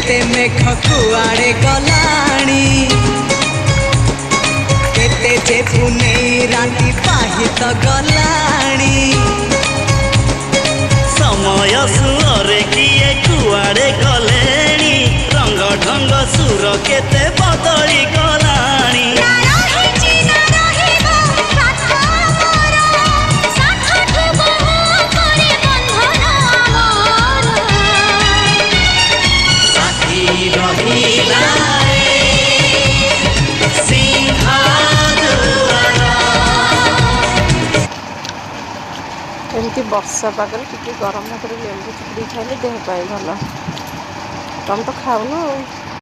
केते मेघ कुआड़े गलाणी केते जे पुनेई राती पाहित गलाणी समय सुरे किए कुआड़े गलेनी रंग ढंग सुर केते बदली गलानी एमती वर्षा पागल टी गरम भात लेंबू चिपुड़ी खाइले देह पाए भल तुम तो खाऊन।